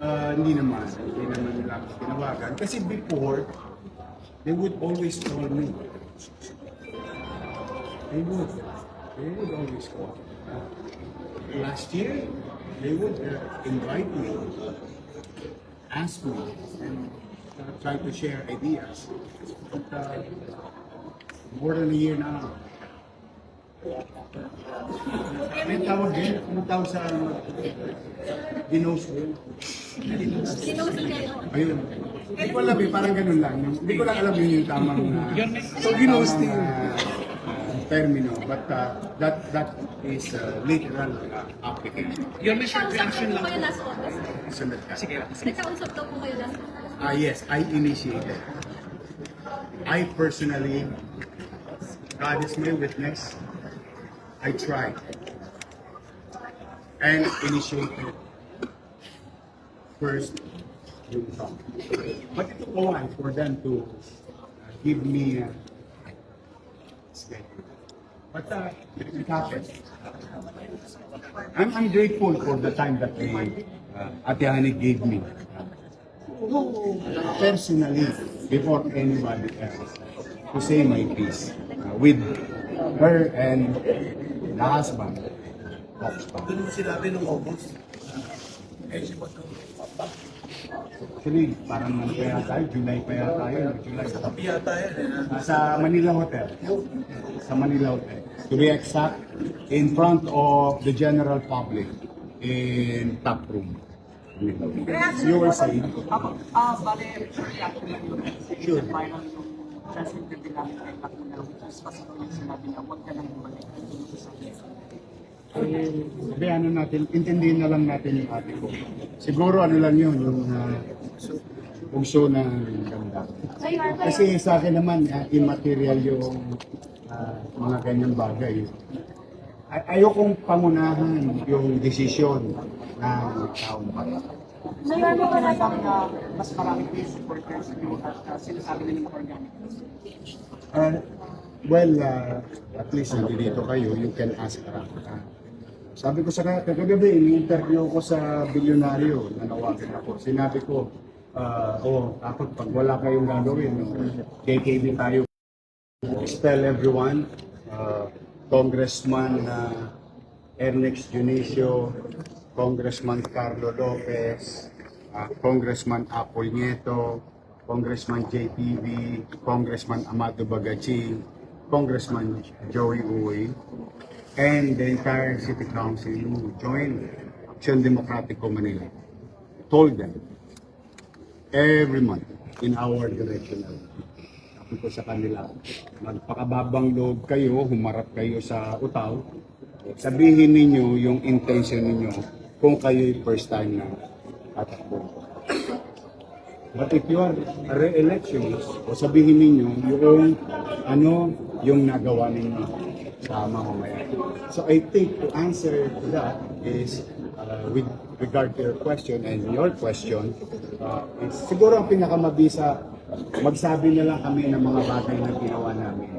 Hindi naman nila ako tinawagan. Kasi before, they would always call me. They would. They would always call. Last year, they would invite me, ask me, and try to share ideas. But more than a year now. May tawag din, may tawag sa dinos ko. Sinusi kayo. Ayun. Hindi ko alam eh, parang ganun lang. Hindi ko lang alam yun yung tamang ginosting termino. But that is literal application. Your short Nagkausap reaction daw po lang kayo po. last August. Sunod ka. Sige. Nagkausap daw po kayo last August. Yes, I initiated. I personally, God is my witness, I tried and initiated first yung song. But it took a while for them to give me a schedule. But it happened. I'm grateful for the time that Ate Hani gave me. Personally, before anybody else, to say my piece with her and the husband. Doon mo sinabi nung August. Actually, parang ano pa yata tayo, July pa yata tayo. July. Sa tabi yata yan. Sa Manila Hotel. Sa Manila Hotel. To be exact, in front of the general public in top room. You were saying? Bale, reaction lang yun. Sure. Viral yung president din namin kay Lacuna, which is pasok yung sinabi na huwag ka nang bumalik. Sabi ano natin, intindihin na lang natin yung ate ko. Siguro ano lang yun, yung puso ng ganda. Kasi sa akin naman, immaterial yung mga ganyang bagay. Ayokong pangunahan yung desisyon ng taong bayan. Mayor, ano ka bang mas maraming peace supporters nyo at sinasabi nila ng organic? Well, at least nandito kayo, you can ask around. Sabi ko sa kagabi, ini-interview ko sa bilyonaryo, nanawagan ako. Sinabi ko, ako pag wala kayong gagawin, KKB tayo. Tell everyone, Congressman Ernex Junicio, Congressman Carlo Lopez, Congressman Apol Nieto, Congressman JPV, Congressman Amado Bagachi, Congressman Joey Uy, and the entire City Council who joined Action Democratico Manila. Told them every month in our directional. Sabi ko sa kanila, magpakababang loob kayo, humarap kayo sa utaw, sabihin ninyo yung intention ninyo kung kayo'y first time na tatakbo. But if you are a re-electionist, o sabihin ninyo yung nagawa ninyo sa mamamayan. So I think to answer to that is with regard to your question and your question, is siguro ang pinakamabisa, magsabi na lang kami ng mga bagay na ginawa namin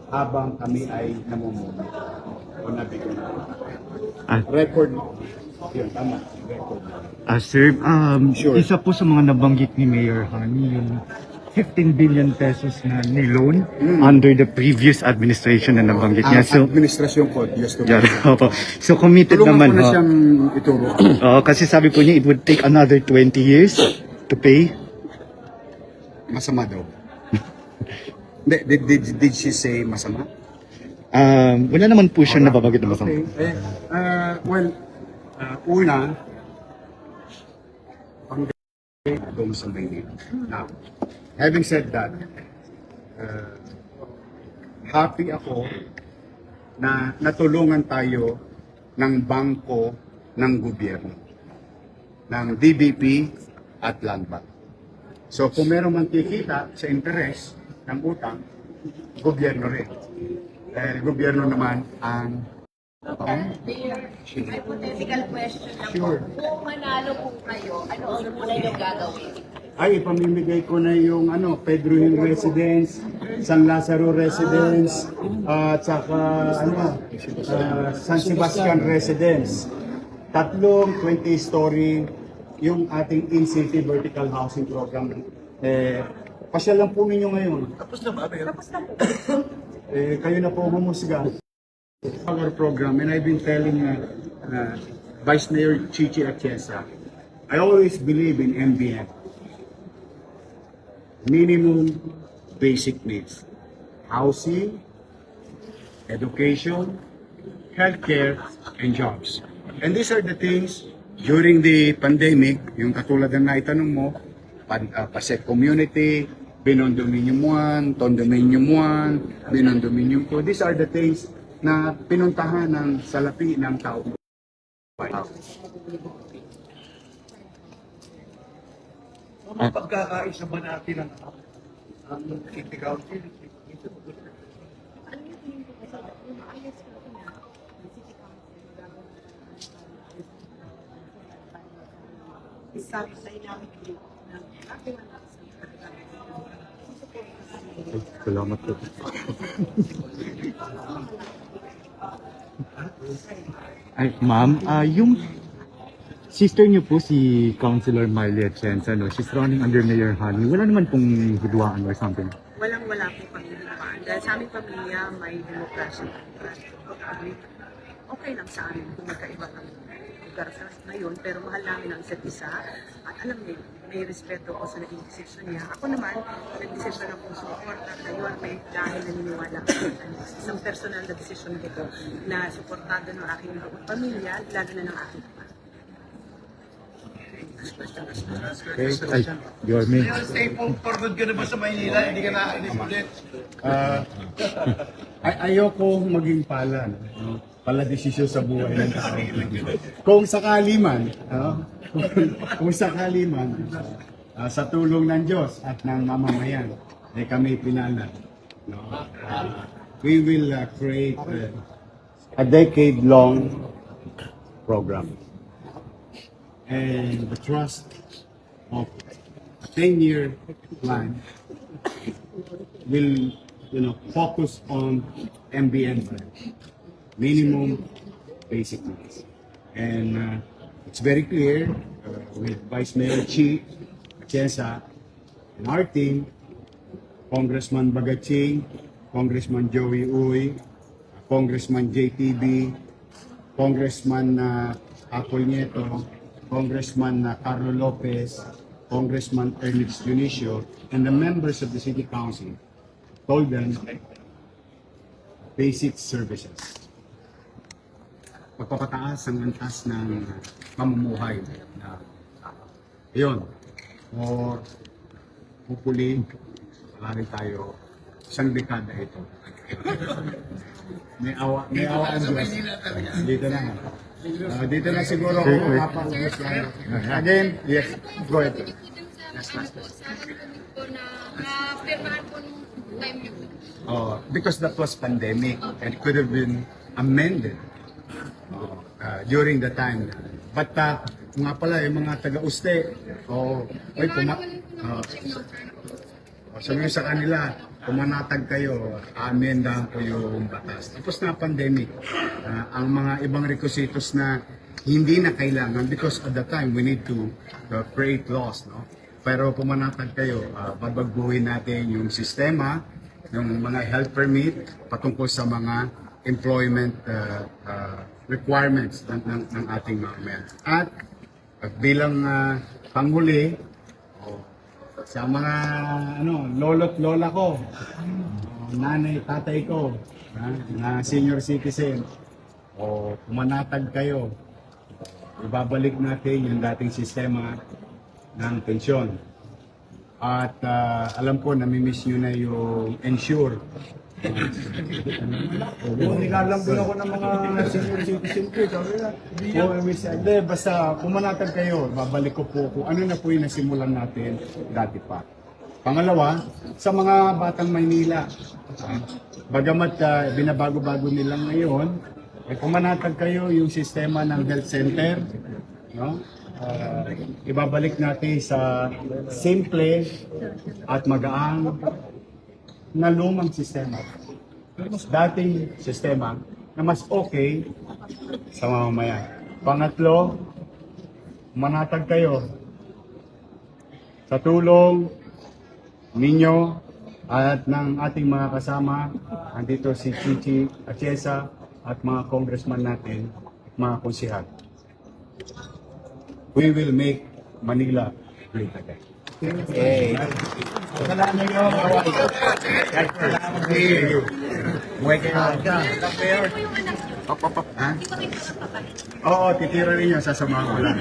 habang kami ay namumuno o nabigo na. Record, yun, tama, record. Sir, Sure. isa po sa mga nabanggit ni Mayor Hani, yung 15 billion pesos na ni-loan under the previous administration na nabanggit niya. So, Administrasyon ko, Diyos to yeah, opo. So committed tulungan naman ko na ho. siyang ituro. Kasi sabi po niya it would take another 20 years to pay. Masama daw. Did she say masama? Wala naman po siya nababanggit na masama. Okay. Una, pang sa Maynila. Now, having said that, happy ako na natulungan tayo ng bangko ng gobyerno, ng DBP at Land Bank. So kung meron man kikita sa interes ng utang, gobyerno rin. Dahil gobyerno naman ang Hypothetical question lang Sure. po. Kung manalo po kayo, ano ang una yung gagawin? ay ipamimigay ko na yung Pedro Hill Residence, San Lazaro Residence, at saka San Sebastian Residence. Tatlong 20-story yung ating in-city vertical housing program. Pasyal lang po ninyo ngayon. Tapos na ba, Mayor? Kayo na po humusga. Our program, and I've been telling Vice Mayor Chichi Atienza, I always believe in MBN. Minimum basic needs. Housing, education, healthcare, and jobs. And these are the things during the pandemic, yung katulad na naitanong mo, Pasek Community, Binondominium 1, Tondominium 1, Binondominium 2. These are the things na pinuntahan ng salapi ng tao. Pagkakaisa ba natin ang City Council? Sabi sa dynamic group ng ating Salamat po. Ay, ma'am, yung sister niyo po si Councilor Miley Atienza, no? She's running under Mayor Hani. Wala naman pong hidwaan or something. Walang-wala po kami naman. Dahil sa aming pamilya, may demokrasya. Okay lang sa amin kung magkaiba ng lugar sa ngayon, pero mahal namin ang isa't isa. At alam niyo, may respeto ako sa naging desisyon niya. Ako naman, nag-desisyon akong suporta na yun may dahil naniniwala ako. Isang personal na desisyon ko na suportado ng aking pamilya, lalo na ng aking ama. Okay. Ay, Yorme. Mayor, stay for good ka na ba sa Maynila? Hindi ka nakainis ulit. Ayoko maging pala, no? Pala desisyon sa buhay ng tao. Kung sakali man, kung sakali man, sa tulong ng Diyos at ng mamamayan, kami pinala. No? We will create a decade-long program. And the trust of a 10-year plan will, focus on MBN branch, minimum basic needs. And it's very clear with Vice Mayor Chi Atienza and our team, Congressman Bagaching, Congressman Joey Uy, Congressman JTB, Congressman Apol Nieto, Congressman Carlo Lopez, Congressman Ernest Dionisio, and the members of the City Council told them basic services. Pagpapataas ang antas ng pamumuhay. Yun. Or hopefully, wala rin tayo isang dekada ito. May awa ang Diyos. Dito na. Dito na siguro ako makapag-ubos lang. Again, yes, go ahead. Because that was pandemic and it could have been amended during the time. But nga pala, yung mga taga-uste, sabi sa kanila, pumanatag kayo, amendahan po yung batas. Tapos na pandemic, ang mga ibang requisitos na hindi na kailangan because at the time we need to create laws, no? Pero pumanatag kayo, babaguhin natin yung sistema, yung mga health permit patungkol sa mga employment requirements ng ating mga At bilang panghuli, sa mga lolo't lola ko, nanay, tatay ko, na senior citizen, pumanatag kayo, ibabalik natin yung dating sistema ng pensyon. At alam ko, namimiss nyo na yung ensure. Nilalang din ako ng mga senior citizen ko. Hindi, basta pumanatag kayo, babalik ko po kung ano na po yung nasimulan natin dati pa. Pangalawa, sa mga batang Maynila, bagamat binabago-bago nilang ngayon, pumanatag kayo yung sistema ng health center, no? Ibabalik natin sa simple at magaang na lumang sistema. Dating sistema na mas okay sa mamamayan. Pangatlo, manatag kayo sa tulong ninyo at ng ating mga kasama. Andito si Chichi Atiesa at mga congressman natin at mga konsihal. We will make Manila great again. Salamat nyo. Buhay kayo. Ha? Oo, titira rin yun. Sasamahan ko lang.